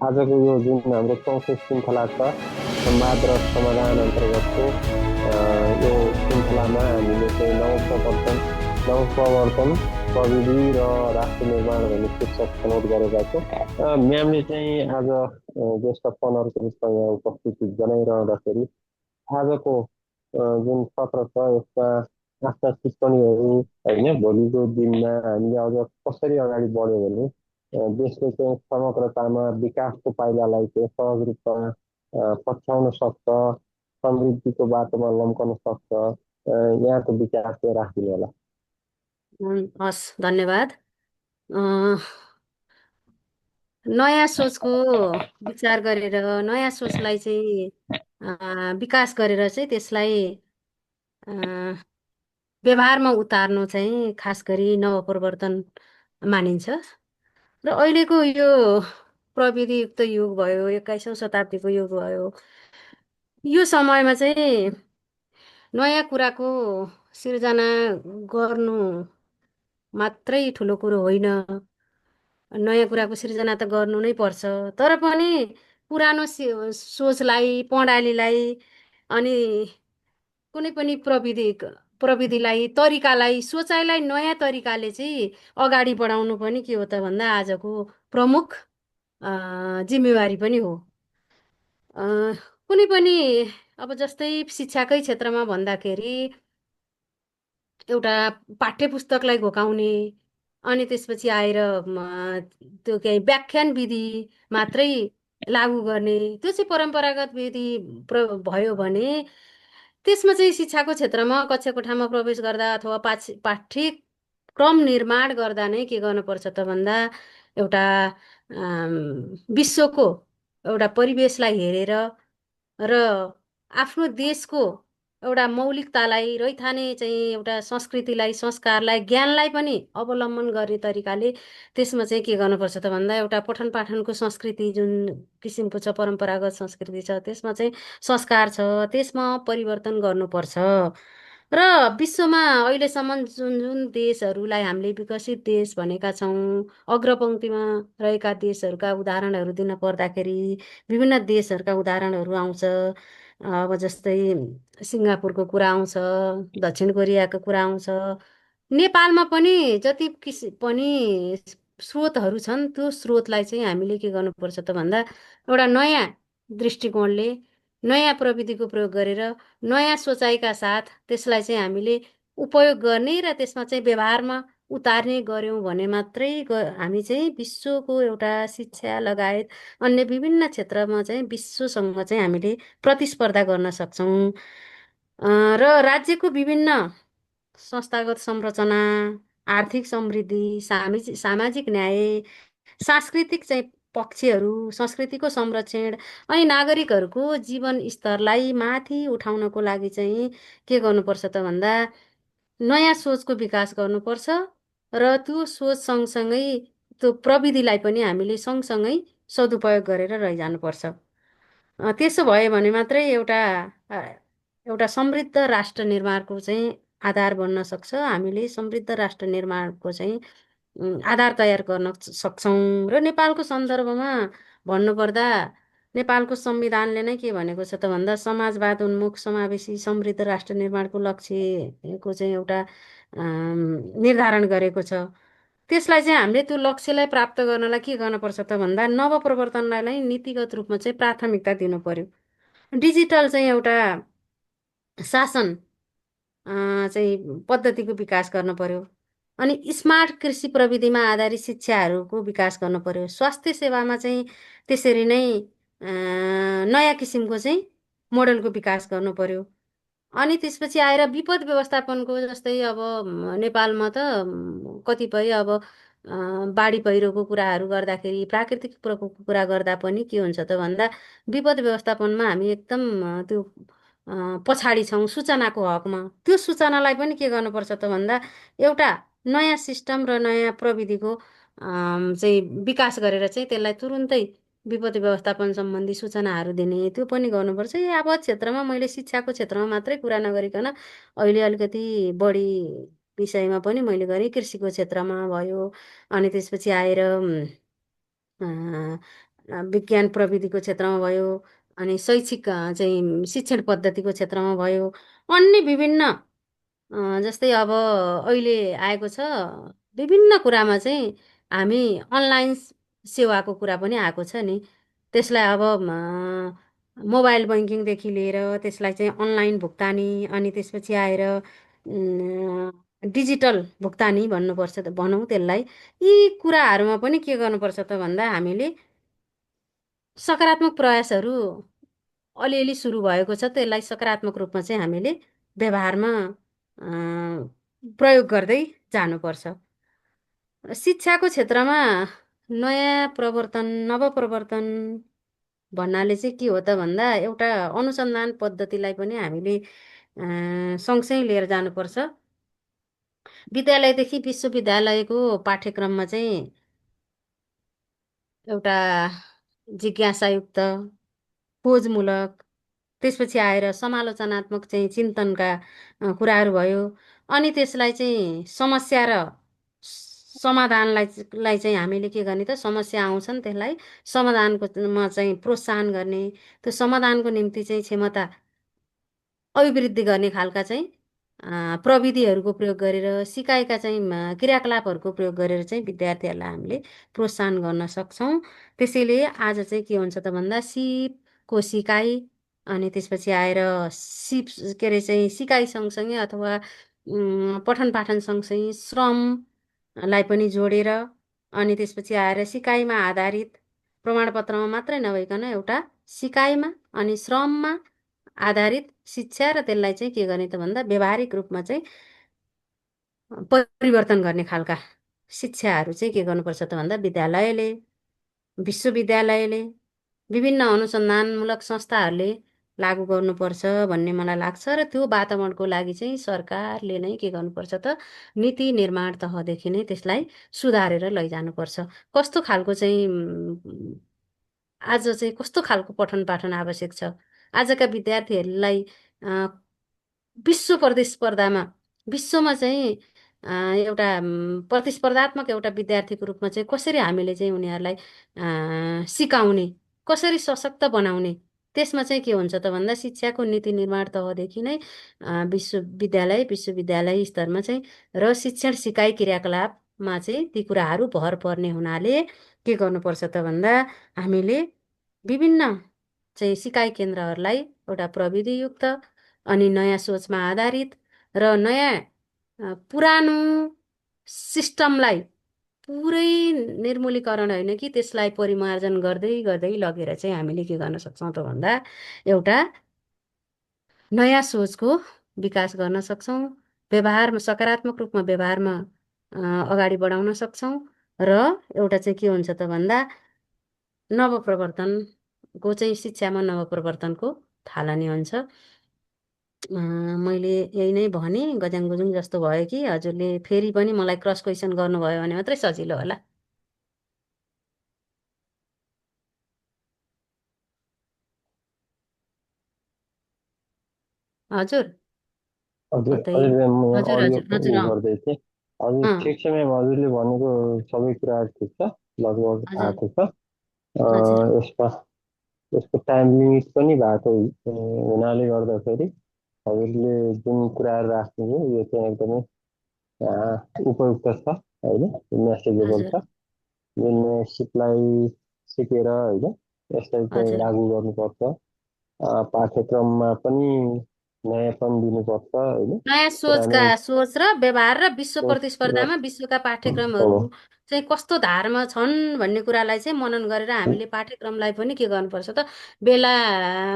आजको यो जुन हाम्रो चौथो श्रृङ्खला छ संवाद र समाधान अन्तर्गतको यो श्रृङ्खलामा हामीले चाहिँ नवप्रवर्तन प्रविधि र राष्ट्र निर्माण भन्ने शीर्षक छनौट गरेका छौँ। म्यामले चाहिँ आज ज्येष्ठ पनहरूको रूपमा यहाँ उपस्थिति जनाइरहँदाखेरि आजको जुन सत्र छ यसमा आफ्ना टिप्पणीहरू होइन भोलिको दिनमा हामीले अझ कसरी अगाडि बढ्यो भने देशले चाहिँ समग्रतामा विकासको पाइलालाई चाहिँ सहज रूपमा पछ्याउन सक्छ, समृद्धिको बाटोमा लम्कन सक्छ। यहाँको विचार चाहिँ राखिदिनु होला। हस्, धन्यवाद। नयाँ सोचको विचार गरेर नयाँ सोचलाई चाहिँ विकास गरेर चाहिँ त्यसलाई व्यवहारमा उतार्नु चाहिँ खास गरी नवपरिवर्तन मानिन्छ। र अहिलेको यो प्रविधियुक्त युग भयो, 21औं शताब्दीको युग भयो, यो समयमा चाहिँ नयाँ कुराको सिर्जना गर्नु मात्रै ठुलो कुरो होइन। नयाँ कुराको सिर्जना त गर्नु नै पर्छ, तर पनि पुरानो सोचलाई, प्रणालीलाई अनि कुनै पनि प्रविधिलाई, तरिकालाई, सोचाइलाई नयाँ तरिकाले चाहिँ अगाडि बढाउनु पनि के हो त भन्दा आजको प्रमुख जिम्मेवारी पनि हो। कुनै पनि अब जस्तै शिक्षाकै क्षेत्रमा भन्दाखेरि एउटा पाठ्य पुस्तकलाई घोकाउने अनि त्यसपछि आएर त्यो केही व्याख्यान विधि मात्रै लागू गर्ने, त्यो चाहिँ परम्परागत विधि भयो भने त्यसमा चाहिँ शिक्षाको क्षेत्रमा कक्षा कोठामा प्रवेश गर्दा अथवा पाठ्यक्रम निर्माण गर्दा नै के गर्नुपर्छ त भन्दा एउटा विश्वको एउटा परिवेशलाई हेरेर र आफ्नो देशको एउटा मौलिकतालाई रैथाने चाहिँ एउटा संस्कृतिलाई, संस्कारलाई, ज्ञानलाई पनि अवलम्बन गर्ने तरिकाले त्यसमा चाहिँ के गर्नुपर्छ त भन्दा एउटा पठन पाठनको संस्कृति जुन किसिमको छ, परम्परागत संस्कृति छ, त्यसमा चाहिँ संस्कार छ, त्यसमा परिवर्तन गर्नुपर्छ। र विश्वमा अहिलेसम्म जुन जुन देशहरूलाई हामीले विकसित देश भनेका छौँ, अग्रपङ्क्तिमा रहेका देशहरूका उदाहरणहरू दिन पर्दाखेरि विभिन्न देशहरूका उदाहरणहरू आउँछ। अब जस्तै सिङ्गापुरको कुरा आउँछ, दक्षिण कोरियाको कुरा आउँछ, नेपालमा पनि जति पनि स्रोतहरू छन् त्यो स्रोतलाई चाहिँ हामीले के गर्नुपर्छ त भन्दा एउटा नयाँ दृष्टिकोणले, नयाँ प्रविधिको प्रयोग गरेर, नयाँ सोचाइका साथ त्यसलाई चाहिँ हामीले उपयोग गर्ने र त्यसमा चाहिँ व्यवहारमा उतार्ने गऱ्यौँ भने मात्रै हामी चाहिँ विश्वको एउटा शिक्षा लगायत अन्य विभिन्न क्षेत्रमा चाहिँ विश्वसँग चाहिँ हामीले प्रतिस्पर्धा गर्न सक्छौँ। र राज्यको विभिन्न संस्थागत संरचना, आर्थिक समृद्धि, सामाजिक न्याय, सांस्कृतिक चाहिँ पक्षहरू, संस्कृतिको संरक्षण अनि नागरिकहरूको जीवन स्तरलाई माथि उठाउनको लागि चाहिँ के गर्नुपर्छ त भन्दा नयाँ सोचको विकास गर्नुपर्छ र त्यो सोच सँगसँगै त्यो प्रविधिलाई पनि हामीले सँगसँगै सदुपयोग गरेर लैजानुपर्छ। त्यसो भयो भने मात्रै एउटा समृद्ध राष्ट्र निर्माणको चाहिँ आधार बन्न सक्छ। हामीले समृद्ध राष्ट्र निर्माणको चाहिँ आधार तयार गर्न सक्छौँ। र नेपालको सन्दर्भमा भन्नुपर्दा नेपालको संविधानले नै के भनेको छ त भन्दा समाजवाद उन्मुख समावेशी समृद्ध राष्ट्र निर्माणको लक्ष्यको चाहिँ एउटा निर्धारण गरेको छ। त्यसलाई चाहिँ हामीले त्यो लक्ष्यलाई प्राप्त गर्नलाई के गर्नुपर्छ त भन्दा नवप्रवर्तनलाई नै नीतिगत रूपमा चाहिँ प्राथमिकता दिनु पर्यो। डिजिटल चाहिँ एउटा शासन चाहिँ पद्धतिको विकास गर्न पर्यो अनि स्मार्ट कृषि प्रविधिमा आधारित शिक्षाहरूको विकास गर्नु पर्यो। स्वास्थ्य सेवामा चाहिँ त्यसरी नै नयाँ किसिमको चाहिँ मोडलको विकास गर्नु पर्यो। अनि त्यसपछि आएर विपद व्यवस्थापनको जस्तै अब नेपालमा त कतिपय अब बाढी पहिरोको कुराहरू गर्दाखेरि, प्राकृतिक प्रकोपको कुरा गर्दा पनि के हुन्छ त भन्दा विपद व्यवस्थापनमा हामी एकदम त्यो पछाडि छौँ सूचनाको हकमा। त्यो सूचनालाई पनि के गर्नुपर्छ त भन्दा एउटा नयाँ सिस्टम र नयाँ प्रविधिको चाहिँ विकास गरेर चाहिँ त्यसलाई तुरुन्तै विपत्ति व्यवस्थापन सम्बन्धी सूचनाहरू दिने, त्यो पनि गर्नुपर्छ। यावत क्षेत्रमा मैले शिक्षाको क्षेत्रमा मात्रै कुरा नगरिकन अहिले अलिकति बढी विषयमा पनि मैले गरेँ, कृषिको क्षेत्रमा भयो अनि त्यसपछि आएर विज्ञान प्रविधिको क्षेत्रमा भयो, अनि शैक्षिक चाहिँ शिक्षण पद्धतिको क्षेत्रमा भयो, अन्य विभिन्न जस्तै अब अहिले आएको छ विभिन्न कुरामा चाहिँ हामी अनलाइन सेवाको कुरा पनि आएको छ नि। त्यसलाई अब मोबाइल बैङ्किङदेखि लिएर त्यसलाई चाहिँ अनलाइन भुक्तानी, अनि त्यसपछि आएर डिजिटल भुक्तानी भन्नुपर्छ त भनौँ त्यसलाई। यी कुराहरूमा पनि के गर्नुपर्छ त भन्दा हामीले सकारात्मक प्रयासहरू अलिअलि सुरु भएको छ, त्यसलाई सकारात्मक रूपमा चाहिँ हामीले व्यवहारमा प्रयोग गर्दै जानुपर्छ। शिक्षाको क्षेत्रमा नयाँ प्रवर्तन, नवप्रवर्तन भन्नाले चाहिँ के हो त भन्दा एउटा अनुसन्धान पद्धतिलाई पनि हामीले सँगसँगै लिएर जानुपर्छ। विद्यालयदेखि विश्वविद्यालयको पाठ्यक्रममा चाहिँ एउटा जिज्ञासायुक्त, खोजमूलक, त्यसपछि आएर समालोचनात्मक चाहिँ चिन्तनका कुराहरू भयो। अनि त्यसलाई चाहिँ समस्या र समाधानलाई चाहिँ हामीले के गर्ने त, समस्या आउँछन् त्यसलाई समाधानको चाहिँ प्रोत्साहन गर्ने, त्यो समाधानको निम्ति चाहिँ क्षमता अभिवृद्धि गर्ने खालका चाहिँ प्रविधिहरूको प्रयोग गरेर, सिकाइका चाहिँ क्रियाकलापहरूको प्रयोग गरेर चाहिँ विद्यार्थीहरूलाई हामीले प्रोत्साहन गर्न सक्छौँ। त्यसैले आज चाहिँ के हुन्छ त भन्दा सिपको सिकाइ, अनि त्यसपछि आएर सिप के अरे चाहिँ सिकाइ सँगसँगै अथवा पठन पाठन सँगसँगै श्रमलाई पनि जोडेर, अनि त्यसपछि आएर सिकाइमा आधारित प्रमाणपत्रमा मात्रै नभइकन एउटा सिकाइमा अनि श्रममा आधारित शिक्षा र त्यसलाई चाहिँ के गर्ने त भन्दा व्यावहारिक रूपमा चाहिँ परिवर्तन गर्ने खालका शिक्षाहरू चाहिँ के गर्नुपर्छ त भन्दा विद्यालयले, विश्वविद्यालयले, विभिन्न अनुसन्धानमूलक संस्थाहरूले लागू गर्नुपर्छ भन्ने मलाई लाग्छ। र त्यो वातावरणको लागि चाहिँ सरकारले नै के गर्नुपर्छ त, नीति निर्माण तहदेखि नै त्यसलाई सुधारेर लैजानुपर्छ। कस्तो खालको चाहिँ आज चाहिँ कस्तो खालको पठन पाठन आवश्यक छ, आजका विद्यार्थीहरूलाई विश्व प्रतिस्पर्धामा, विश्वमा चाहिँ एउटा प्रतिस्पर्धात्मक एउटा विद्यार्थीको रूपमा चाहिँ कसरी हामीले चाहिँ उनीहरूलाई सिकाउने, कसरी सशक्त बनाउने, त्यसमा चाहिँ के हुन्छ त भन्दा शिक्षाको नीति निर्माण तहदेखि नै विश्वविद्यालय स्तरमा चाहिँ र शिक्षण सिकाइ क्रियाकलापमा चाहिँ ती कुराहरू भर पर्ने हुनाले के गर्नुपर्छ त भन्दा हामीले विभिन्न चाहिँ सिकाइ केन्द्रहरूलाई एउटा प्रविधियुक्त अनि नयाँ सोचमा आधारित र नयाँ पुरानो सिस्टमलाई पुरै निर्मूलीकरण होइन कि त्यसलाई परिमार्जन गर्दै गर्दै लगेर चाहिँ हामीले के गर्न सक्छौँ त भन्दा एउटा नयाँ सोचको विकास गर्न सक्छौँ, व्यवहारमा सकारात्मक रूपमा व्यवहारमा अगाडि बढाउन सक्छौँ। र एउटा चाहिँ के हुन्छ त भन्दा नवप्रवर्तनको चाहिँ शिक्षामा नवप्रवर्तनको थालनी हुन्छ। मैले यही नै भने, गज्याङ गुजुङ जस्तो भयो कि हजुरले फेरि पनि मलाई क्रस क्वेसन गर्नुभयो भने मात्रै सजिलो होला। हजुर हजुर कतै अहिले म हजुर अडियो हजुर हजुर पनि गर्दै थिएँ। हजुर अँ ठिक छ म्याम, हजुरले भनेको सबै कुराहरू ठिक छ, लगभग हजुर आएको छ। हजुर यसमा यसको टाइम लिमिट पनि भएको हुनाले गर्दाखेरि हजुरले जुन कुराहरू राख्नुभयो यो चाहिँ एकदमै उपयुक्त छ होइन, मेसेजेबल हजुर छ। जुन सिपलाई सिकेर होइन यसलाई चाहिँ हजुर लागू गर्नुपर्छ, पाठ्यक्रममा पनि नयाँपन दिनुपर्छ होइन, नयाँ पुरानो सोच र व्यवहार र विश्व सोच र प्रतिस्पर्धामा विश्वका हो। पाठ्यक्रमहरू चाहिँ कस्तो धारमा छन् भन्ने कुरालाई चाहिँ मनन गरेर हामीले पाठ्यक्रमलाई पनि के गर्नुपर्छ त, बेला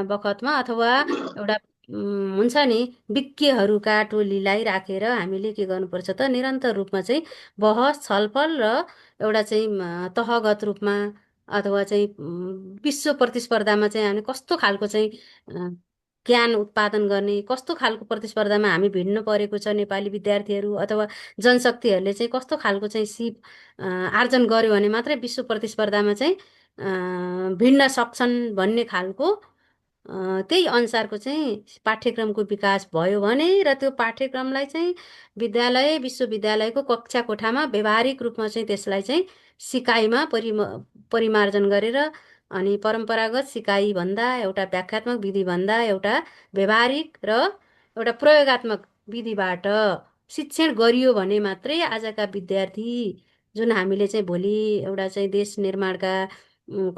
बखतमा अथवा एउटा हुन्छ नि विज्ञहरूका टोलीलाई राखेर हामीले के गर्नुपर्छ त, निरन्तर रूपमा चाहिँ बहस छलफल र एउटा चाहिँ तहगत रूपमा अथवा चाहिँ विश्व प्रतिस्पर्धामा चाहिँ हामी कस्तो खालको चाहिँ ज्ञान उत्पादन गर्ने, कस्तो खालको प्रतिस्पर्धामा हामी भिड्नु परेको छ नेपाली विद्यार्थीहरू अथवा जनशक्तिहरूले चाहिँ कस्तो खालको चाहिँ सिप आर्जन गर्यो भने मात्रै विश्व प्रतिस्पर्धामा चाहिँ भिड्न सक्छन् भन्ने खालको त्यही अनुसारको चाहिँ पाठ्यक्रमको विकास भयो भने र त्यो पाठ्यक्रमलाई चाहिँ विद्यालय विश्वविद्यालयको कक्षा कोठामा व्यावहारिक रूपमा चाहिँ त्यसलाई चाहिँ सिकाइमा परिमार्जन गरेर अनि परम्परागत सिकाइ भन्दा एउटा व्याख्यात्मक विधिभन्दा एउटा व्यवहारिक र एउटा प्रयोगात्मक विधिबाट शिक्षण गरियो भने मात्रै आजका विद्यार्थी जुन हामीले चाहिँ भोलि एउटा चाहिँ देश निर्माणका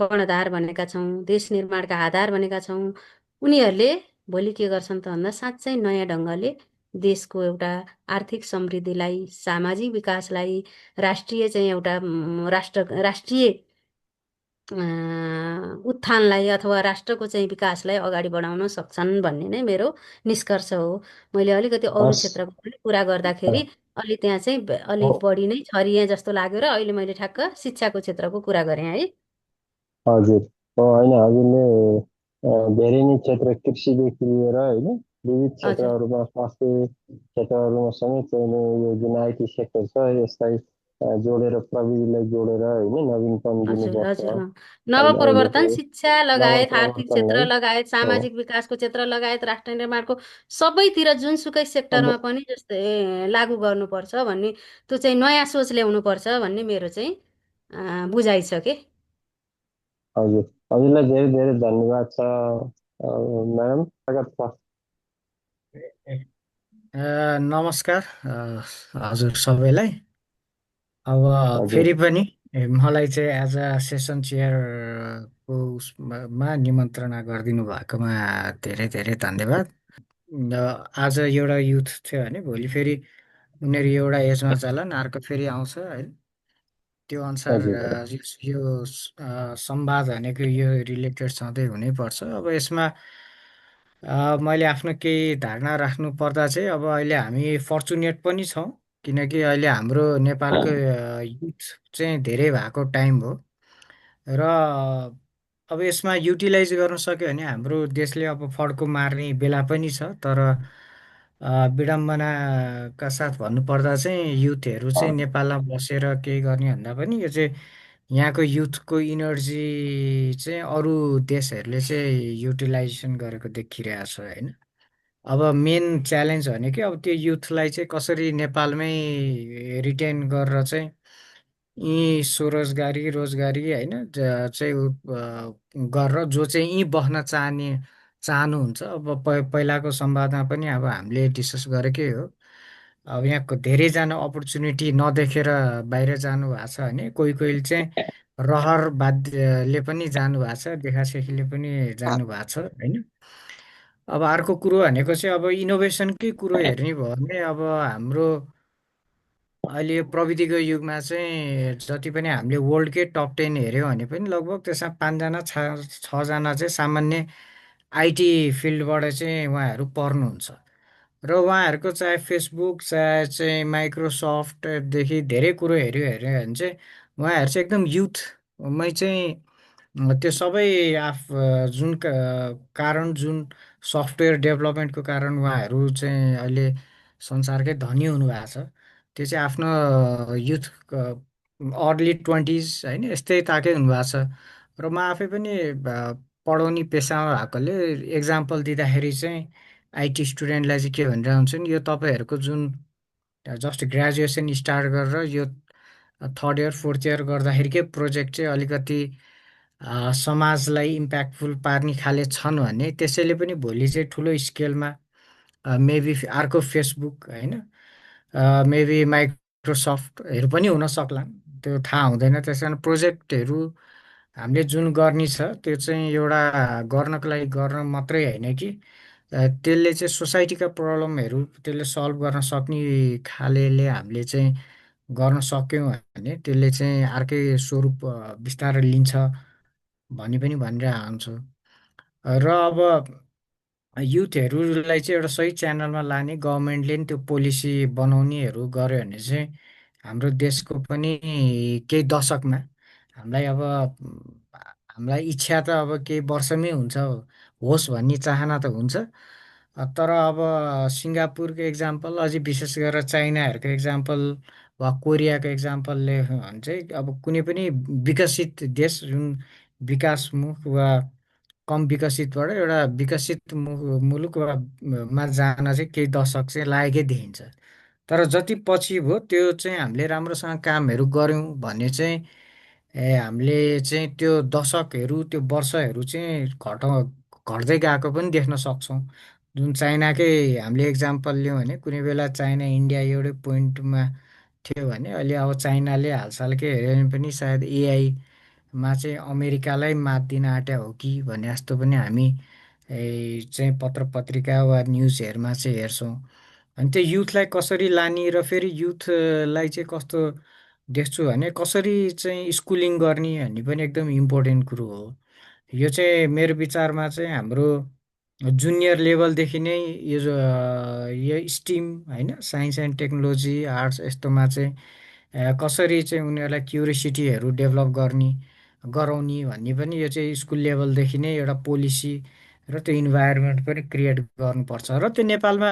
कर्णधार भनेका छौँ, देश निर्माणका आधार भनेका छौँ, उनीहरूले भोलि के गर्छन् त भन्दा साँच्चै नयाँ ढङ्गले देशको एउटा आर्थिक समृद्धिलाई, सामाजिक विकासलाई, राष्ट्रिय चाहिँ एउटा राष्ट्रिय उत्थानलाई अथवा राष्ट्रको चाहिँ विकासलाई अगाडि बढाउन सक्छन् भन्ने नै मेरो निष्कर्ष हो। मैले अलिकति अरू हस् क्षेत्रको पनि कुरा गर्दाखेरि अलि त्यहाँ चाहिँ अलि हो- बढी नै छरिएँ जस्तो लाग्यो र अहिले मैले ठ्याक्क शिक्षाको क्षेत्रको कुरा गरेँ है। हजुर होइन हजुरले धेरै नै क्षेत्र कृषिदेखि लिएर होइन विविध हजुर क्षेत्रहरूमा स्वास्थ्य क्षेत्रहरूमा समेत चाहिँ नि यो जुन आइटी सेक्टर छ यसलाई जोडेर प्रविधिलाई जोडेर होइन नवीनपन हजुर दिनुपर्छ हजुर अहिलेको नवप्रवर्तन शिक्षा लगायत आर्थिक क्षेत्र नवप्रवर्तनलाई लगायत हो सामाजिक विकासको क्षेत्र लगायत राष्ट्र निर्माणको सबैतिर जुनसुकै अब सेक्टरमा पनि जस्तै लागू गर्नुपर्छ भन्ने त्यो चाहिँ नयाँ सोच ल्याउनुपर्छ भन्ने मेरो चाहिँ बुझाइ छ के। हजुर हजुरलाई धेरै धेरै धन्यवाद छ म्याडम स्वागत छ नमस्कार हजुर सबैलाई। अब हजुर फेरि पनि मलाई चाहिँ आज सेसन चेयरको उसमा निमन्त्रणा गरिदिनु भएकोमा धेरै धेरै धन्यवाद। आज एउटा युथ थियो भने भोलि फेरि उनीहरू एउटा एजमा जालान्, अर्को फेरि आउँछ है। त्यो अनुसार हजुर यो संवाद भनेको यो रिलेटेड सधैँ हुनैपर्छ। अब यसमा मैले आफ्नो केही धारणा राख्नु पर्दा चाहिँ अब अहिले हामी फर्चुनेट पनि छौँ, किनकि अहिले हाम्रो नेपालको युथ चाहिँ धेरै भएको टाइम हो र अब यसमा युटिलाइज गर्न सक्यो भने हाम्रो देशले अब फड्को मार्ने बेला पनि छ। तर विडम्बनाका साथ भन्नुपर्दा चाहिँ युथहरू चाहिँ नेपालमा बसेर केही गर्ने भन्दा पनि यो चाहिँ यहाँको युथको इनर्जी चाहिँ अरू देशहरूले चाहिँ युटिलाइजेसन गरेको देखिरहेको छ होइन। अब मेन च्यालेन्ज भनेकै अब त्यो युथलाई चाहिँ कसरी नेपालमै रिटेन गरेर चाहिँ यहीँ स्वरोजगारी रोजगारी होइन चाहिँ गरेर जो चाहिँ यहीँ बस्न चाहनुहुन्छ। अब पहिलाको संवादमा पनि अब हामीले डिस्कस गरेकै हो। अब यहाँको धेरैजना अपर्च्युनिटी नदेखेर बाहिर जानुभएको छ भने कोही कोही चाहिँ रहर बाध्यले पनि जानुभएको छ, देखासेखीले पनि जानुभएको छ होइन। अब अर्को कुरो भनेको चाहिँ अब इनोभेसनकै कुरो हेर्ने भयो भने अब हाम्रो अहिले यो प्रविधिको युगमा चाहिँ जति पनि हामीले वर्ल्डकै टप 10 हेऱ्यौँ भने पनि लगभग त्यसमा 5जना 6जना चाहिँ सामान्य आइटी फिल्डबाट चाहिँ उहाँहरू पर्नुहुन्छ। र उहाँहरूको चाहे फेसबुक चाहे चाहिँ माइक्रोसफ्टदेखि धेरै कुरो हेऱ्यो भने चाहिँ उहाँहरू चाहिँ एकदम युथमै चाहिँ त्यो सबै जुन कारण जुन सफ्टवेयर डेभलपमेन्टको कारण उहाँहरू चाहिँ अहिले संसारकै धनी हुनुभएको छ, त्यो चाहिँ आफ्नो युथ अर्ली 20s होइन यस्तै ताकै हुनुभएको छ। र म आफै पनि पढाउने पेसामा भएकोले इक्जाम्पल दिँदाखेरि चाहिँ आइटी स्टुडेन्टलाई चाहिँ के भनिरहेको हुन्छ नि, यो तपाईँहरूको जुन जस्ट ग्रेजुएसन स्टार्ट गरेर यो थर्ड इयर फोर्थ इयर गर्दाखेरिकै प्रोजेक्ट चाहिँ अलिकति समाजलाई इम्प्याक्टफुल पार्ने खाले छन् भने त्यसैले पनि भोलि चाहिँ ठुलो स्केलमा मेबी अर्को फेसबुक होइन मेबी माइक्रोसफ्टहरू पनि हुन सक्ला, त्यो थाहा हुँदैन। त्यस कारण प्रोजेक्टहरू हामीले जुन गर्ने छ त्यो चाहिँ एउटा गर्नको लागि गर्न मात्रै होइन कि त्यसले चाहिँ सोसाइटीका प्रब्लमहरू त्यसले सल्भ गर्न सक्ने खालेले हामीले चाहिँ गर्न सक्यौँ भने त्यसले चाहिँ अर्कै स्वरूप बिस्तारै लिन्छ भन्ने पनि भनिरहेको हुन्छु। र अब युथहरूलाई चाहिँ एउटा सही च्यानलमा लाने गभर्मेन्टले नि त्यो पोलिसी बनाउनेहरू गर्यो भने चाहिँ हाम्रो देशको पनि केही दशकमा हामीलाई इच्छा त अब केही वर्षमै होस् भन्ने चाहना त हुन्छ। तर अब सिङ्गापुरको इक्जाम्पल अझै विशेष गरेर चाइनाहरूको इक्जाम्पल वा कोरियाको इक्जाम्पलले भने चाहिँ अब कुनै पनि विकसित देश जुन विकासमुख वा कम विकसितबाट एउटा विकसित मुलुक वा मा जान चाहिँ केही दशक चाहिँ लागेकै देखिन्छ। तर जति पछि भयो त्यो चाहिँ हामीले राम्रोसँग कामहरू गऱ्यौँ भने चाहिँ हामीले चाहिँ त्यो दशकहरू त्यो वर्षहरू चाहिँ घट्दै गएको पनि देख्न सक्छौँ। जुन चाइनाकै हामीले इक्जाम्पल लियौँ भने कुनै बेला चाइना इन्डिया एउटै पोइन्टमा थियो भने अहिले अब चाइनाले हालसालकै हेऱ्यो भने पनि सायद एआईमा चाहिँ अमेरिकालाई मात दिन आँट्या हो कि भने जस्तो पनि हामी चाहिँ पत्र पत्रिका वा न्युजहरूमा चाहिँ हेर्छौँ। अनि त्यो युथलाई कसरी लाने र फेरि युथलाई चाहिँ कस्तो देख्छु भने कसरी चाहिँ स्कुलिङ गर्ने भन्ने पनि एकदम इम्पोर्टेन्ट कुरो हो। यो चाहिँ मेरो विचारमा चाहिँ हाम्रो जुनियर लेभलदेखि नै यो स्टिम होइन साइन्स एन्ड टेक्नोलोजी आर्ट्स यस्तोमा चाहिँ कसरी चाहिँ उनीहरूलाई क्युरियोसिटीहरू डेभलप गराउने भन्ने पनि यो चाहिँ स्कुल लेभलदेखि नै एउटा पोलिसी र त्यो इन्भाइरोमेन्ट पनि क्रिएट गर्नुपर्छ। र त्यो नेपालमा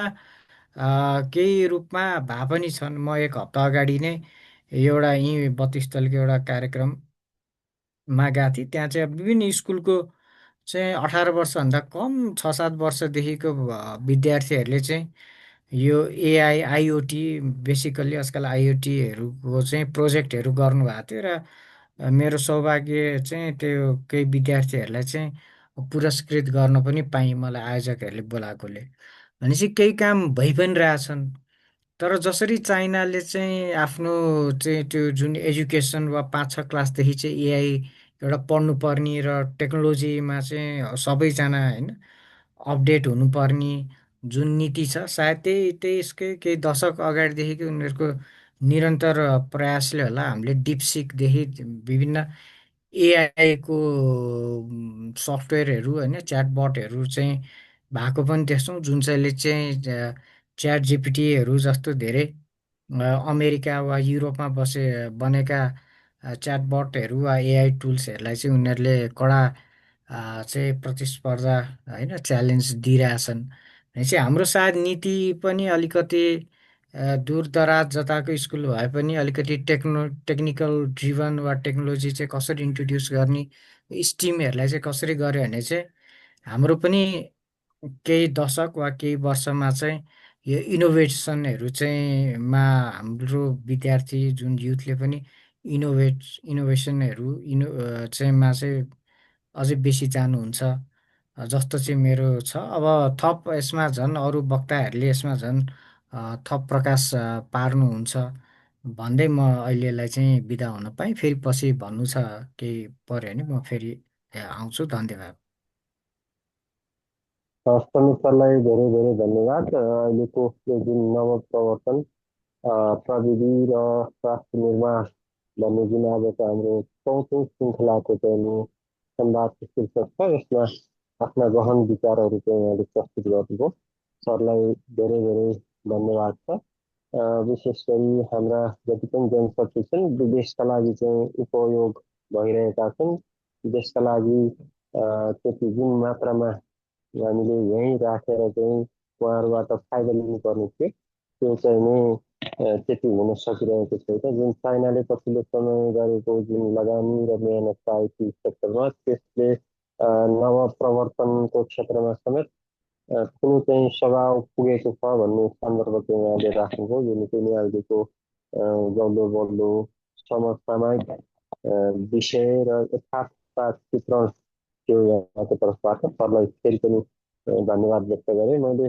केही रूपमा भए पनि छन्। म एक हप्ता अगाडि नै एउटा यहीँ 32 तलको एउटा कार्यक्रममा गएको थिएँ। त्यहाँ चाहिँ अब विभिन्न स्कुलको चाहिँ 18 वर्षभन्दा कम 6-7 वर्षदेखिको विद्यार्थीहरूले चाहिँ यो एआई आइओटी बेसिकल्ली आजकल आइओटीहरूको चाहिँ प्रोजेक्टहरू गर्नुभएको थियो र मेरो सौभाग्य चाहिँ त्यो केही विद्यार्थीहरूलाई चाहिँ पुरस्कृत गर्न पनि पाएँ मलाई आयोजकहरूले बोलाएकोले। भनेपछि केही काम भइ पनि रहेछन्। तर जसरी चाइनाले चाहिँ आफ्नो चाहिँ त्यो जुन एजुकेसन वा 5-6 क्लासदेखि चाहिँ एआई एउटा पढ्नुपर्ने र टेक्नोलोजीमा चाहिँ सबैजना होइन अपडेट हुनुपर्ने जुन नीति छ सायद त्यसकै केही दशक अगाडिदेखिको उनीहरूको निरन्तर प्रयासले होला हामीले डिपसिकदेखि विभिन्न एआईको सफ्टवेयरहरू होइन च्याटबटहरू चाहिँ भएको पनि देख्छौँ जुन चाहिँले चाहिँ च्याट जिपिटीहरू जस्तो धेरै अमेरिका वा युरोपमा बनेका च्याटबटहरू वा एआई टुल्सहरूलाई चाहिँ उनीहरूले कडा चाहिँ प्रतिस्पर्धा होइन च्यालेन्ज दिइरहेछन्। भनेपछि हाम्रो सायद नीति पनि अलिकति दूरदराज जताको स्कुल भए पनि अलिकति टेक्निकल ड्रिभन वा टेक्नोलोजी चाहिँ कसरी इन्ट्रोड्युस गर्ने स्टिमहरूलाई चाहिँ कसरी गर्यो भने चाहिँ हाम्रो पनि केही दशक वा केही वर्षमा चाहिँ यो इनोभेसनहरू चाहिँ हाम्रो विद्यार्थी जुन युथले पनि इनोभेसनहरू चाहिँ चाहिँ अझै बेसी जानुहुन्छ जस्तो चाहिँ मेरो छ। अब थप यसमा झन् अरू वक्ताहरूले यसमा झन् थप प्रकाश पार्नुहुन्छ भन्दै म अहिलेलाई चाहिँ बिदा हुन पाएँ। फेरि पछि भन्नु छ केही पऱ्यो भने म फेरि आउँछु। धन्यवाद। समीर सरलाई धेरै धेरै धन्यवाद। अहिलेको यो जुन नवप्रवर्तन प्रविधि र राष्ट्र निर्माण भन्ने जुन आजको हाम्रो 4औं श्रृङ्खलाको चाहिँ संवादको शीर्षक छ यसमा आफ्ना गहन विचारहरू चाहिँ यहाँले प्रस्तुत गर्नुभयो। सरलाई धेरै धेरै धन्यवाद छ। विशेष गरी हाम्रा जति पनि जनशक्ति छन् देशका लागि चाहिँ उपयोग भइरहेका छन्। देशका लागि त्यति जुन मात्रामा हामीले यहीँ राखेर चाहिँ उहाँहरूबाट फाइदा लिनुपर्ने थियो त्यो चाहिँ नै त्यति हुन सकिरहेको छैन। जुन चाइनाले पछिल्लो समय गरेको जुन लगानी र मेहनत छ आइटी सेक्टरमा त्यसले नवप्रवर्तनको क्षेत्रमा समेत कुनै चाहिँ सघाउ पुगेको छ भन्ने सन्दर्भ चाहिँ यहाँले राख्नुभयो। यो निकै नै अहिलेको जल्दो बढ्दो समसामयिक विषय र यथार्थ चित्रण त्यो यहाँको तर्फबाट सरलाई फेरि पनि धन्यवाद व्यक्त गरेँ। मैले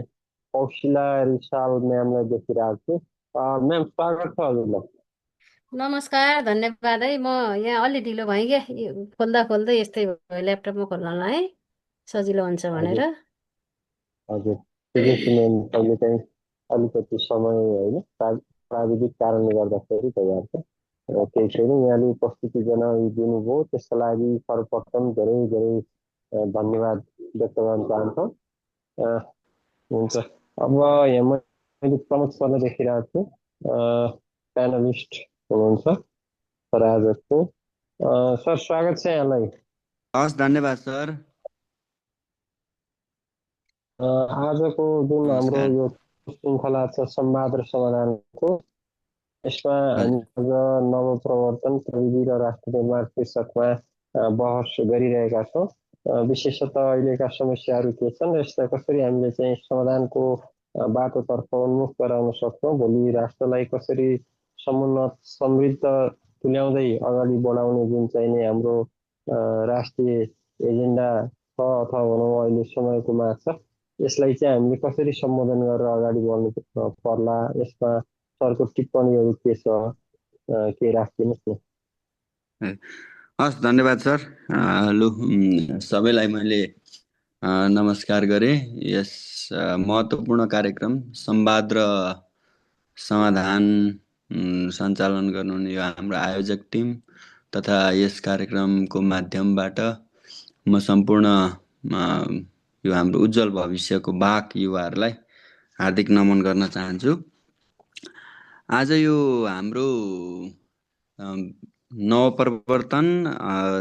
कौशिला रिसाल म्यामलाई देखिरहेको छु। म्याम स्वागत छ हजुरलाई। नमस्कार, धन्यवाद है। म यहाँ अलि ढिलो भएँ क्या खोल्दा खोल्दै यस्तै भयो ल्यापटपमा खोल्नलाई है सजिलो हुन्छ भनेर। हजुर ठिकै छ म्याम, अहिले चाहिँ अलिकति समय होइन प्राविधिक कारणले गर्दाखेरि भइहाल्छ। केही छैन। यहाँले उपस्थिति जनाइदिनुभयो त्यसको लागि सर्वप्रथम धेरै धेरै धन्यवाद व्यक्त गर्न चाहन्छौँ। हुन्छ। अब यहाँ मैले प्रमुख सरलाई देखिरहेको छु। प्यानलिस्ट हुनुहुन्छ सर आजको। सर स्वागत छ यहाँलाई। हस्, धन्यवाद सर। आजको जुन हाम्रो यो श्रृङ्खला छ संवाद र समाधानको यसमा हामी आज नवप्रवर्तन प्रविधि र राष्ट्र निर्माण शीर्षकमा बहस गरिरहेका छौँ। विशेषतः अहिलेका समस्याहरू के छन् र यसलाई कसरी हामीले चाहिँ समाधानको बाटोतर्फ उन्मुख गराउन सक्छौँ, भोलि राष्ट्रलाई कसरी समुन्नत समृद्ध तुल्याउँदै अगाडि बढाउने जुन चाहिँ नि हाम्रो राष्ट्रिय एजेन्डा छ अथवा भनौँ अहिले समयको माग छ, यसलाई चाहिँ हामीले कसरी सम्बोधन गरेर अगाडि बढ्नु पर्ला, यसमा सरको टिप्पणीहरू के छ, के राखिदिनुहोस् न। हस्, धन्यवाद सर। लु, सबैलाई मैले नमस्कार गरेँ। यस महत्त्वपूर्ण कार्यक्रम संवाद र समाधान सञ्चालन गर्नुहुने यो हाम्रो आयोजक टिम तथा यस कार्यक्रमको माध्यमबाट म सम्पूर्ण यो हाम्रो उज्जवल भविष्यको बाक युवाहरूलाई हार्दिक नमन गर्न चाहन्छु। आज यो हाम्रो नवपरिवर्तन,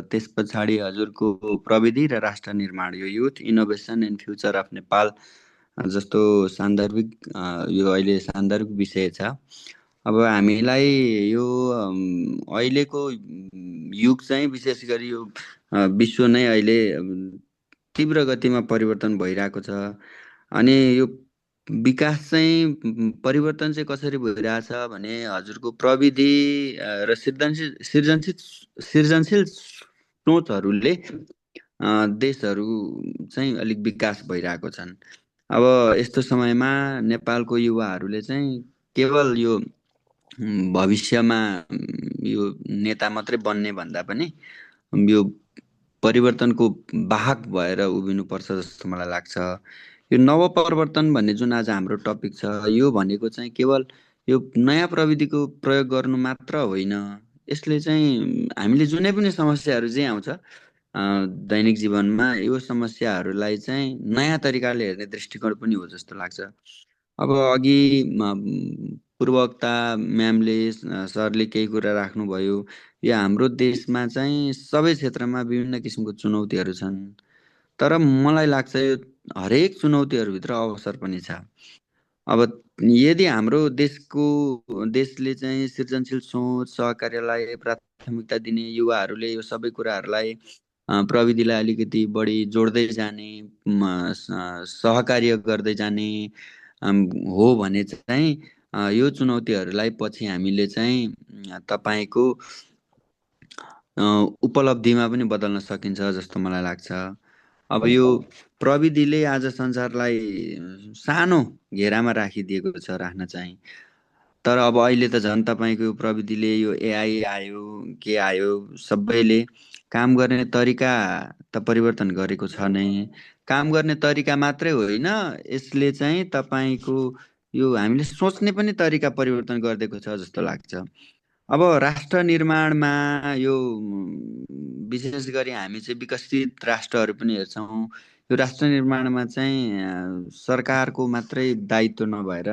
त्यस पछाडि हजुरको प्रविधि र राष्ट्र निर्माण, यो youth innovation and future of Nepal जस्तो सान्दर्भिक यो अहिले सान्दर्भिक विषय छ। अब हामीलाई यो अहिलेको युग चाहिँ विशेष गरी यो विश्व नै अहिले तीव्र गतिमा परिवर्तन भइरहेको छ। अनि यो विकास चाहिँ परिवर्तन चाहिँ कसरी भइरहेछ भने हजुरको प्रविधि र सृजनशील सोचहरूले देशहरू चाहिँ अलिक विकास भइरहेको छन्। अब यस्तो समयमा नेपालको युवाहरूले चाहिँ केवल यो भविष्यमा यो नेता मात्रै बन्ने भन्दा पनि यो परिवर्तनको वाहक भएर उभिनुपर्छ जस्तो मलाई लाग्छ। यो नवपरिवर्तन भन्ने जुन आज हाम्रो टपिक छ, यो भनेको चाहिँ केवल यो नयाँ प्रविधिको प्रयोग गर्नु मात्र होइन। यसले चाहिँ हामीले जुनै पनि समस्याहरू चाहिँ आउँछ दैनिक जीवनमा, यो समस्याहरूलाई चाहिँ नयाँ तरिकाले हेर्ने दृष्टिकोण पनि हो जस्तो लाग्छ। अब अघि पूर्ववक्ता म्यामले सरले केही कुरा राख्नुभयो। यो हाम्रो देशमा चाहिँ सबै क्षेत्रमा विभिन्न किसिमको चुनौतीहरू छन्, तर मलाई लाग्छ यो हरेक चुनौतीहरूभित्र अवसर पनि छ। अब यदि हाम्रो देशले चाहिँ सृजनशील सोच, सहकार्यलाई प्राथमिकता दिने, युवाहरूले यो सबै कुराहरूलाई प्रविधिलाई अलिकति बढी जोड्दै जाने, सहकार्य गर्दै जाने हो भने चाहिँ यो चुनौतीहरूलाई पछि हामीले चाहिँ तपाईँको उपलब्धिमा पनि बदल्न सकिन्छ जस्तो मलाई लाग्छ। अब यो प्रविधिले आज संसारलाई सानो घेरामा राखिदिएको छ, राख्न चाहिँ। तर अब अहिले त झन् तपाईँको प्रविधिले यो एआई आयो, के आयो, सबैले काम गर्ने तरिका त परिवर्तन गरेको छ नै। काम गर्ने तरिका मात्रै होइन, यसले चाहिँ तपाईँको यो हामीले सोच्ने पनि तरिका परिवर्तन गरिदिएको छ जस्तो लाग्छ। अब राष्ट्र निर्माणमा यो विशेष गरी हामी चाहिँ विकसित राष्ट्रहरू पनि हेर्छौँ। यो राष्ट्र निर्माणमा चाहिँ सरकारको मात्रै दायित्व नभएर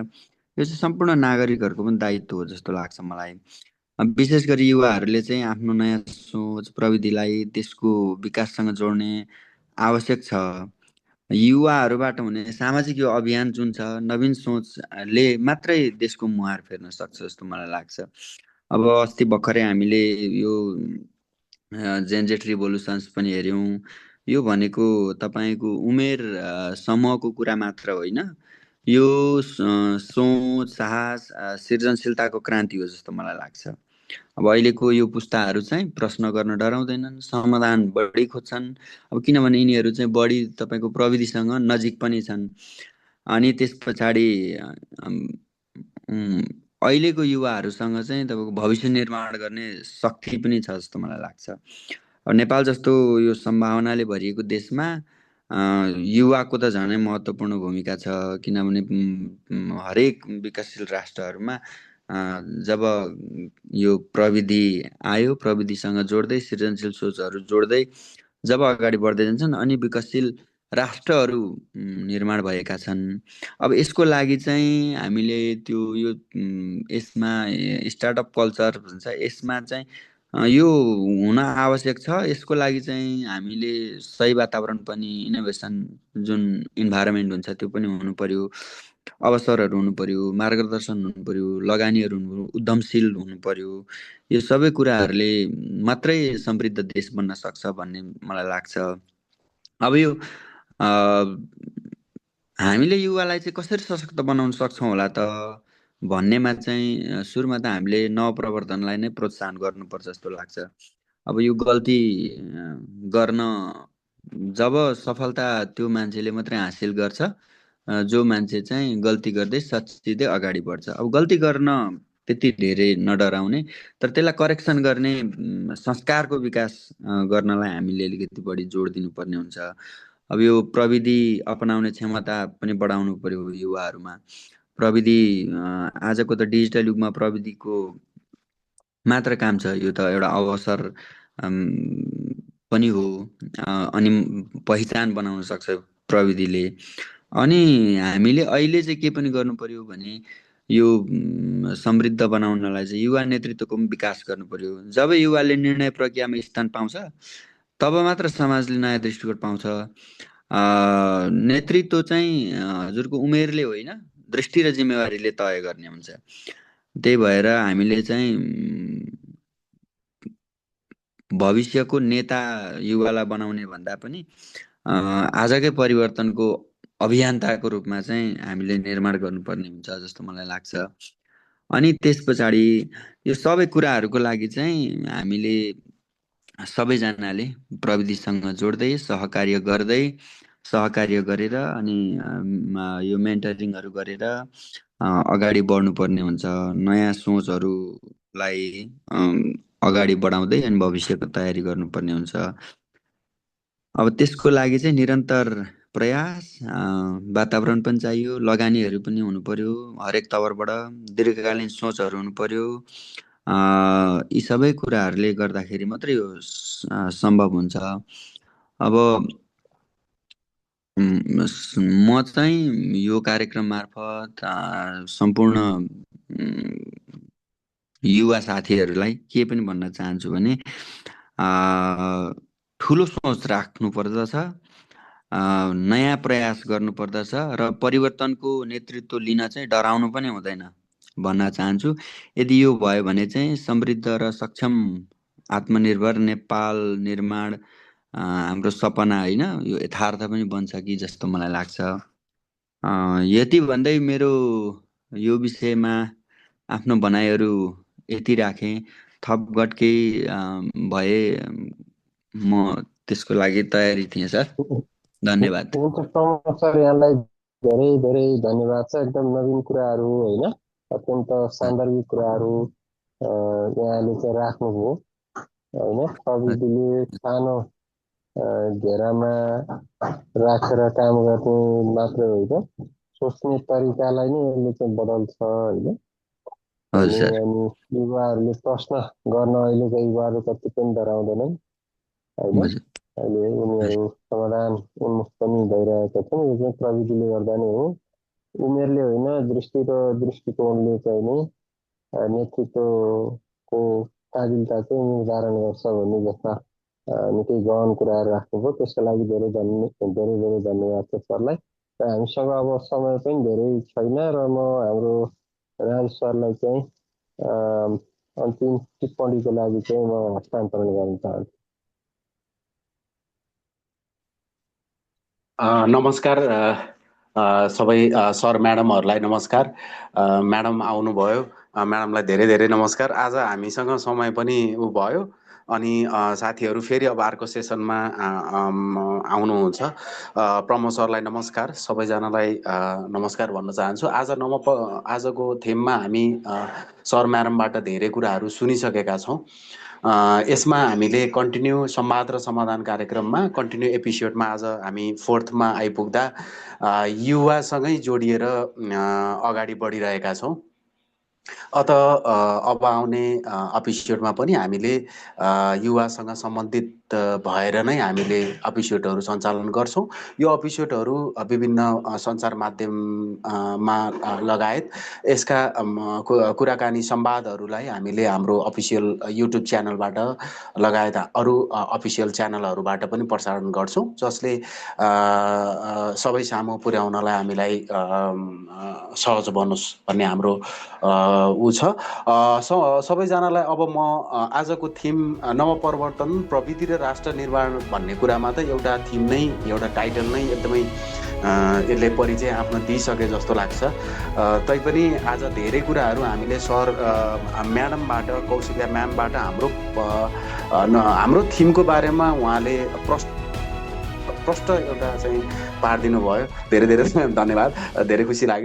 यो चाहिँ सम्पूर्ण नागरिकहरूको पनि दायित्व हो जस्तो लाग्छ मलाई। विशेष गरी युवाहरूले चाहिँ आफ्नो नयाँ सोच, प्रविधिलाई देशको विकाससँग जोड्ने आवश्यक छ। युवाहरूबाट हुने सामाजिक यो अभियान जुन छ, नवीन सोचले मात्रै देशको मुहार फेर्न सक्छ जस्तो मलाई लाग्छ। अब अस्ति भर्खरै हामीले यो जेनजेट रिभोल्युसन्स पनि हेऱ्यौँ। यो भनेको तपाईँको उमेर समूहको कुरा मात्र होइन, यो सोच, साहस, सृजनशीलताको क्रान्ति हो जस्तो मलाई लाग्छ। अब अहिलेको यो पुस्ताहरू चाहिँ प्रश्न गर्न डराउँदैनन्, समाधान बढी खोज्छन्। अब किनभने यिनीहरू चाहिँ बढी तपाईँको प्रविधिसँग नजिक पनि छन्। अनि त्यस पछाडि अहिलेको युवाहरूसँग चाहिँ तपाईँको भविष्य निर्माण गर्ने शक्ति पनि छ जस्तो मलाई लाग्छ। अब नेपाल जस्तो यो सम्भावनाले भरिएको देशमा युवाको त झनै महत्त्वपूर्ण भूमिका छ, किनभने हरेक विकासशील राष्ट्रहरूमा जब यो प्रविधि आयो, प्रविधिसँग जोड्दै सृजनशील सोचहरू जोड्दै जब अगाडि बढ्दै जान्छन् अनि विकासशील राष्ट्रहरू निर्माण भएका छन्। अब यसको लागि चाहिँ हामीले त्यो यो यसमा स्टार्टअप कल्चर भन्छ, यसमा चाहिँ यो हुन आवश्यक छ। यसको लागि चाहिँ हामीले सही वातावरण पनि, इनोभेसन जुन इन्भाइरोमेन्ट हुन्छ त्यो पनि हुनु पर्यो, अवसरहरू हुनु पर्यो, मार्गदर्शन हुनु पर्यो, लगानीहरू हुनु, उद्यमशील हुनु पर्यो। यो सबै कुराहरूले मात्रै समृद्ध देश बन्न सक्छ भन्ने मलाई लाग्छ। अब यो हामीले युवालाई चाहिँ कसरी सशक्त बनाउन सक्छौँ होला त भन्नेमा चाहिँ सुरुमा त हामीले नवप्रवर्तनलाई नै प्रोत्साहन गर्नुपर्छ जस्तो लाग्छ। अब यो गल्ती गर्न जब सफलता त्यो मान्छेले मात्रै हासिल गर्छ जो मान्छे चाहिँ गल्ती गर्दै सच्चिँदै अगाडि बढ्छ। अब गल्ती गर्न त्यति धेरै नडराउने, तर त्यसलाई करेक्सन गर्ने संस्कारको विकास गर्नलाई हामीले अलिकति बढी जोड दिनुपर्ने हुन्छ। अब यो प्रविधि अपनाउने क्षमता पनि बढाउनु पर्यो युवाहरूमा। प्रविधि आजको त डिजिटल युगमा प्रविधिको मात्र काम छ, यो त एउटा अवसर पनि हो, अनि पहिचान बनाउन सक्छ प्रविधिले। अनि हामीले अहिले चाहिँ के पनि गर्नु पर्यो भने यो समृद्ध बनाउनलाई चाहिँ युवा नेतृत्वको पनि विकास गर्नु पर्यो। जब युवाले निर्णय प्रक्रियामा स्थान पाउँछ तब मात्र समाजले नयाँ दृष्टिकोण पाउँछ। नेतृत्व चाहिँ हजुरको उमेरले होइन, दृष्टि र जिम्मेवारीले तय गर्ने हुन्छ। त्यही भएर हामीले चाहिँ भविष्यको नेता युवालाई बनाउने भन्दा पनि आजकै परिवर्तनको अभियन्ताको रूपमा चाहिँ हामीले निर्माण गर्नुपर्ने हुन्छ जस्तो मलाई लाग्छ। अनि त्यस पछाडि यो सबै कुराहरूको लागि चाहिँ हामीले सबैजनाले प्रविधिसँग जोड्दै सहकार्य गरेर अनि यो मेन्टरिङहरू गरेर अगाडि बढ्नुपर्ने हुन्छ। नयाँ सोचहरूलाई अगाडि बढाउँदै अनि भविष्यको तयारी गर्नुपर्ने हुन्छ। अब त्यसको लागि चाहिँ निरन्तर प्रयास, वातावरण पनि चाहियो, लगानीहरू पनि हुनु पर्यो, हरेक तवरबाट दीर्घकालीन सोचहरू हुनु पर्यो। यी सबै कुराहरूले गर्दाखेरि मात्रै यो सम्भव हुन्छ। अब म चाहिँ यो कार्यक्रम मार्फत सम्पूर्ण युवा साथीहरूलाई के पनि भन्न चाहन्छु भने ठुलो सोच राख्नु पर्दछ, नयाँ प्रयास गर्नुपर्दछ र परिवर्तनको नेतृत्व लिन चाहिँ डराउनु पनि हुँदैन भन्न चाहन्छु। यदि यो भयो भने चाहिँ समृद्ध र सक्षम आत्मनिर्भर नेपाल निर्माण हाम्रो सपना होइन, यो यथार्थ पनि बन्छ कि जस्तो मलाई लाग्छ। यति भन्दै मेरो यो विषयमा आफ्नो भनाइहरू यति राखेँ। थपघट केही भए म त्यसको लागि तयारी थिएँ सर। धन्यवाद। हुन्छ प्रमोद सर, यहाँलाई धेरै धेरै धन्यवाद छ। एकदम नवीन कुराहरू होइन, अत्यन्त सान्दर्भिक कुराहरू यहाँले चाहिँ राख्नुभयो होइन। प्रविधिले सानो घेरामा राखेर काम गर्ने मात्र होइन, सोच्ने तरिकालाई नै यसले चाहिँ बदल्छ होइन। अनि युवाहरूले प्रश्न गर्न अहिलेको युवाहरू कति पनि डराउँदैनन् होइन। अहिले उनीहरू समाधान उन्मुख पनि भइरहेका छन्। यो चाहिँ प्रविधिले गर्दा नै हो, उमेरले होइन, दृष्टि र दृष्टिकोणले चाहिँ नै नेतृत्वको काबिलता चाहिँ निर्धारण गर्छ भन्ने जस्ता निकै गहन कुराहरू राख्नुभयो। त्यसको लागि धेरै धेरै धन्यवाद छ सरलाई। र हामीसँग अब समय पनि धेरै छैन र म हाम्रो राज सरलाई चाहिँ अन्तिम टिप्पणीको लागि चाहिँ म हस्तान्तरण गर्न चाहन्छु। नमस्कार सबै सर म्याडमहरूलाई नमस्कार। म्याडम आउनुभयो, म्याडमलाई धेरै धेरै नमस्कार। आज हामीसँग समय पनि भयो अनि साथीहरू फेरि अब अर्को सेसनमा आउनुहुन्छ। प्रमोद सरलाई नमस्कार, सबैजनालाई नमस्कार भन्न चाहन्छु। आजको थेममा हामी सर म्याडमबाट धेरै कुराहरू सुनिसकेका छौँ। यसमा हामीले कन्टिन्यू संवाद र समाधान कार्यक्रममा कन्टिन्यू एपिसोडमा आज हामी 4थमा आइपुग्दा युवासँगै जोडिएर अगाडि बढिरहेका छौँ। अत अब आउने एपिसोडमा पनि हामीले युवासँग सम्बन्धित भएर नै हामीले एपिसोडहरू सञ्चालन गर्छौँ। यो एपिसोडहरू विभिन्न सञ्चार माध्यममा लगायत यसका कुराकानी संवादहरूलाई हामीले हाम्रो अफिसियल युट्युब च्यानलबाट लगायत अरू अफिसियल च्यानलहरूबाट पनि प्रसारण गर्छौँ, जसले सबै सामु पुर्याउनलाई हामीलाई सहज बनोस् भन्ने हाम्रो छ। सबैजनालाई अब म आजको थिम नवपरिवर्तन, प्रविधि र राष्ट्र निर्माण भन्ने कुरामा त एउटा थिम नै, एउटा टाइटल नै एकदमै यसले परिचय आफ्नो दिइसके जस्तो लाग्छ। तैपनि आज धेरै कुराहरू हामीले सर म्याडमबाट, कौशिल्या म्यामबाट हाम्रो थिमको बारेमा उहाँले प्रष्ट एउटा चाहिँ पारिदिनु भयो। धेरै धेरै धन्यवाद, धेरै खुसी लाग्यो।